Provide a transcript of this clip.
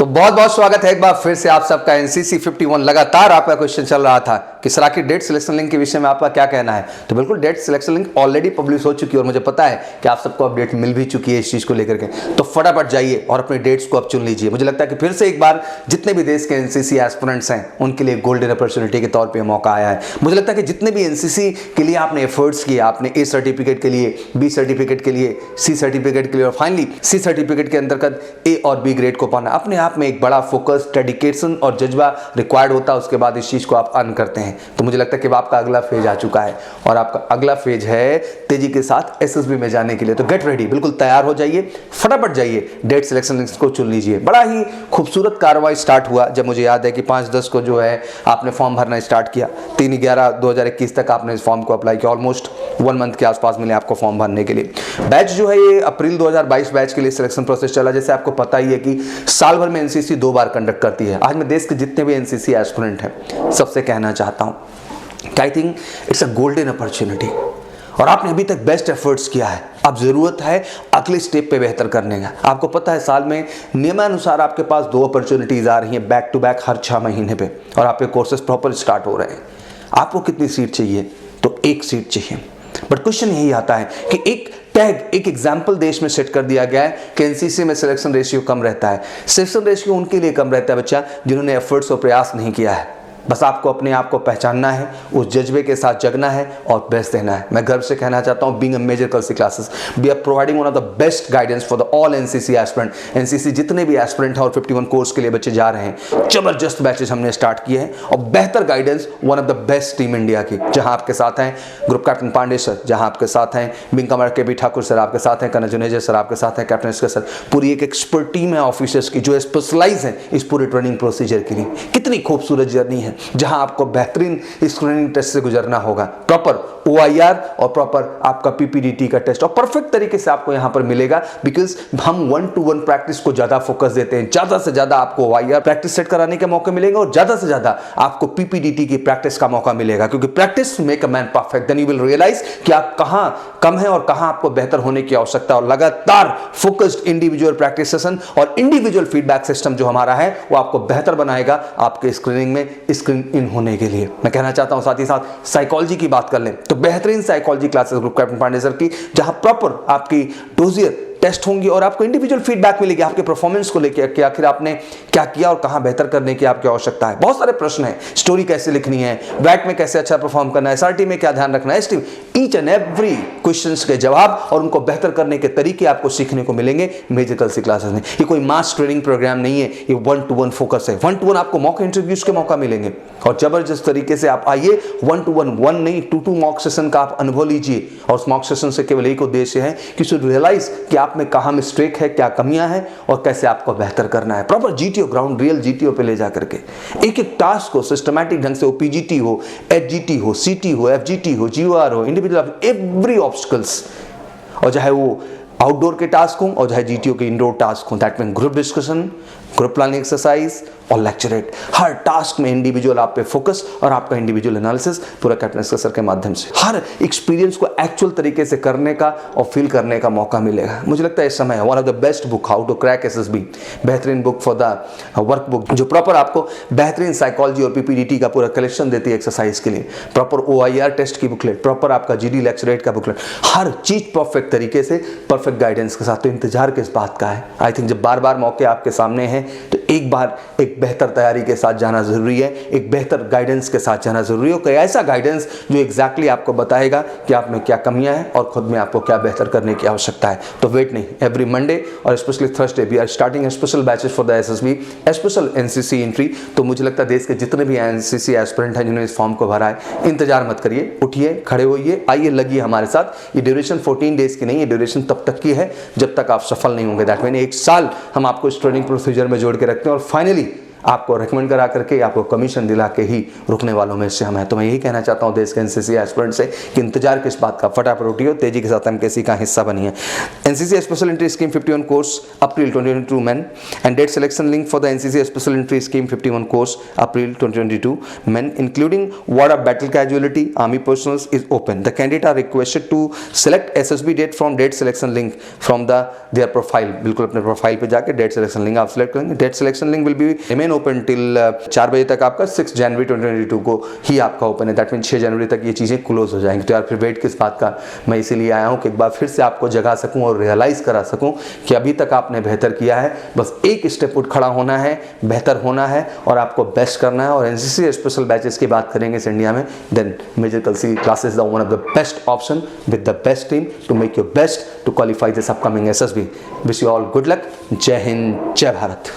तो बहुत बहुत स्वागत है एक बार फिर से आप सबका एनसीसी 51। लगातार आपका क्वेश्चन चल रहा था कि सर आखिर डेट सिलेक्शन लिंक के विषय में आपका क्या कहना है। तो बिल्कुल date selection link already publish हो चुकी है और मुझे पता है कि आप सबको अपडेट मिल भी चुकी है इस चीज को लेकर के। तो फटाफट जाइए और अपने डेट्स को अब चुन लीजिए। मुझे लगता है कि फिर से एक बार जितने भी देश के एनसीसी एस्पिरेंट्स हैं उनके लिए गोल्डन अपॉर्चुनिटी के तौर पर मौका आया है। मुझे लगता है कि जितने भी एनसीसी के लिए आपने एफर्ट्स किए, आपने ए सर्टिफिकेट के लिए, बी सर्टिफिकेट के लिए, सी सर्टिफिकेट के लिए और फाइनली सी सर्टिफिकेट के अंतर्गत ए और बी ग्रेड को पाना, अपने आप में एक बड़ा फोकस, डेडिकेशन और जज्बा रिक्वायर्ड होता है। उसके बाद इस चीज को आप अर्न करते हैं। तो मुझे लगता है कि आपका अगला फेज आ चुका है और आपका अगला फेज है तेजी के साथ एसएसबी में जाने के लिए। तो गेट रेडी, बिल्कुल तैयार हो जाइए, फटाफट जाइए, डेट सिलेक्शन लिस्ट को चुन लीजिए। बड़ा ही खूबसूरत कार्रवाई स्टार्ट हुआ जब मुझे याद है कि 5/10 को जो है आपने फॉर्म भरना स्टार्ट किया। 3/11/2021 तक आपने इस फॉर्म को अप्लाई किया। ऑलमोस्ट 1 मंथ के आसपास मिले आपको फॉर्म भरने के लिए। बैच जो है ये अप्रैल 2022 बैच के लिए सिलेक्शन प्रोसेस चला। जैसे आपको पता ही है कि साल भर में एनसीसी 2 बार कंडक्ट करती है। आज मैं देश के जितने भी एनसीसी एस्पिरेंट हैं सबसे कहना चाहता हूं कि I think it's a golden opportunity और आपने अभी तक बेस्ट एफर्ट्स किया है। अब जरूरत है अगले स्टेप पे बेहतर करने का। आपको पता है साल में नियमानुसार आपके पास 2 अपॉर्चुनिटीज आ रही हैं बैक टू बैक हर 6 महीने पे और आपके कोर्सेज प्रॉपर स्टार्ट हो रहे हैं। आपको कितनी सीट चाहिए? तो 1 सीट चाहिए। बट क्वेश्चन यही आता है कि एक टैग, एक एग्जाम्पल देश में सेट कर दिया गया है कि एनसीसी में सिलेक्शन रेशियो कम रहता है। सिलेक्शन रेशियो उनके लिए कम रहता है बच्चा जिन्होंने एफर्ट्स और प्रयास नहीं किया है। बस आपको अपने आप को पहचानना है, उस जज्बे के साथ जगना है और बेस्ट देना है। मैं गर्व से कहना चाहता हूं, being a major Kalsi classes we are providing one of the best guidance for the all NCC aspirant. NCC जितने भी एस्पिरेंट हैं और 51 कोर्स के लिए बच्चे जा रहे हैं, जबरदस्त बैचेस हमने स्टार्ट किए हैं और बेहतर guidance, one of the best team India की। जहां आपके साथ हैं ग्रुप कैप्टन पांडे सर, जहां आपके साथ हैं विंग कमांडर के बी ठाकुर सर, आपके साथ हैं कर्नल जुनेजा सर, आपके साथ हैं कैप्टन एसके सर। पूरी एक एक्सपर्ट टीम है ऑफिसर्स की जो स्पेशलाइज है इस पूरे ट्रेनिंग प्रोसीजर के लिए। कितनी खूबसूरत जर्नी है जहां आपको बेहतरीन स्क्रीनिंग टेस्ट से गुजरना होगा। प्रॉपर OIR और प्रॉपर आपका PPDT का टेस्ट और परफेक्ट तरीके से आपको यहां पर मिलेगा बिकॉज हम 1-to-1 प्रैक्टिस को ज्यादा फोकस देते हैं। ज्यादा से ज्यादा आपको OIR प्रैक्टिस सेट कराने के मौके मिलेंगे और ज्यादा से ज्यादा आपको PPDT की प्रैक्टिस का मौका मिलेगा क्योंकि practice make a man perfect. Then you will realize कि आप कहां कम है और कहां आपको बेहतर होने की आवश्यकता है। और लगातार फोकस्ड इंडिविजुअल प्रैक्टिस सेशन और इंडिविजुअल फीडबैक सिस्टम जो हमारा है वो आपको बेहतर बनाएगा आपके स्क्रीनिंग में स्क्रीन इन होने के लिए। मैं कहना चाहता हूं साथ ही साथ साइकोलॉजी की बात कर लें तो बेहतरीन psychology classes group captain Pandey sir की, जहां प्रॉपर आपकी डोजियर टेस्ट होंगी और आपको इंडिविजुअल फीडबैक मिलेगी आपके परफॉर्मेंस को लेकर कि आखिर आपने क्या किया और कहां बेहतर करने की आपकी आवश्यकता है। बहुत सारे प्रश्न हैं, स्टोरी कैसे लिखनी है, बैट में कैसे अच्छा परफॉर्म करना है, SRT में क्या ध्यान रखना है, ST, each and every questions के जवाब और उनको बेहतर करने के तरीके आपको सीखने को मिलेंगे मेजर कर्सी क्लासेस में। ये कोई मास ट्रेनिंग प्रोग्राम नहीं है, ये 1-to-1 फोकस है। 1-to-1 आपको मॉक इंटरव्यूज के मौका मिलेंगे और जबरदस्त तरीके से आप आइए 1-to-1, 1 नहीं 2-2 मॉक सेशन का आप अनुभव लीजिए। और उस मॉक सेशन से केवल एक उद्देश्य है कि शुड रियलाइज कि आप में कहां मिस्टेक है, क्या कमियां हैं और कैसे आपको बेहतर करना है। Proper GTO, ground real GTO पे ले जाकर के एक एक टास्क को सिस्टमैटिक ढंग से, PGT हो, HGT हो, CT हो, FGT हो, GOR हो, इंडिविजुअल एवरी ऑब्स्टिकल्स, और चाहे वो आउटडोर के टास्क हों और चाहे GTO के इंडोर टास्क हों, that mean group discussion, group planning exercise और लेक्चरेट, हर टास्क में इंडिविजुअल आप पे फोकस और आपका इंडिविजुअल एनालिसिस पूरा कैप्टन सर के माध्यम से हर एक्सपीरियंस को एक्चुअल तरीके से करने का और फील करने का मौका मिलेगा। मुझे लगता है इस समय one of the best book, how to crack SSB, बेहतरीन book for the work book जो प्रॉपर आपको बेहतरीन साइकोलॉजी और PPDT का पूरा कलेक्शन देती है एक्सरसाइज के लिए। प्रॉपर OIR टेस्ट की बुकलेट, प्रॉपर आपका GD लेक्चरेट का बुकलेट, हर चीज परफेक्ट तरीके से, परफेक्ट गाइडेंस के साथ। तो इंतजार किस बात का है? आई थिंक जब बार बार मौके आपके सामने हैं तो एक बार एक बेहतर तैयारी के साथ जाना जरूरी है, एक बेहतर गाइडेंस के साथ जाना जरूरी है। कोई ऐसा गाइडेंस जो एग्जैक्टली आपको बताएगा कि आप में क्या कमियां हैं और खुद में आपको क्या बेहतर करने की आवश्यकता है। तो वेट नहीं, एवरी मंडे और specially Thursday we are starting special batches for the SSB, special NCC entry. तो मुझे लगता है देश के जितने भी NCC एस्पिरेंट हैं जिन्होंने इस फॉर्म को भरा है, इंतजार मत करिए, उठिए, खड़े होइए, आइए, लगिए हमारे साथ। ये ड्यूरेशन 14 डेज की नहीं है, ड्यूरेशन तब तक की है जब तक आप सफल नहीं होंगे। दैट मीन 1 साल हम आपको इस ट्रेनिंग प्रोसीजर में जोड़ के रखते हैं और फाइनली आपको रिकमेंड करा करके, आपको कमीशन दिला के ही रुकने वालों में से हम हैं। तो मैं यही कहना चाहता हूँ देश के एनसीसी एस्पिरेंट से कि इंतजार किस बात का, फटाफट उठिए, तेजी के साथ एमकेसी का हिस्सा बनिए। NCC special entry scheme 51 course April 2022 men and date selection link for the NCC special entry scheme 51 course April 2022 men including ward of battle casualty army personnels is open. The candidate are requested to select SSB date from date selection link from the their profile. बिल्कुल अपने profile पे जाके date selection link आप select करेंगे। Date selection link will be remain open till 4 बजे तक, आपका 6 जनवरी 2022 को ही आपका ओपन है। दैट मीन 6 जनवरी तक ये चीज़ें क्लोज हो जाएंगी। तो यार फिर वेट किस बात का, मैं इसीलिए आया हूँ कि एक बार फिर से आपको जगा सकूँ और रियलाइज करा सकूँ कि अभी तक आपने बेहतर किया है, बस एक स्टेप उठ खड़ा होना है, बेहतर होना है और आपको बेस्ट करना है। और एनसीसी स्पेशल बैचेस की बात करेंगे इस इंडिया में, then major Kalsi classes the one of the best option with the best team to make your best to qualify this upcoming SSB. Wish you all good luck. जय हिंद, जय भारत।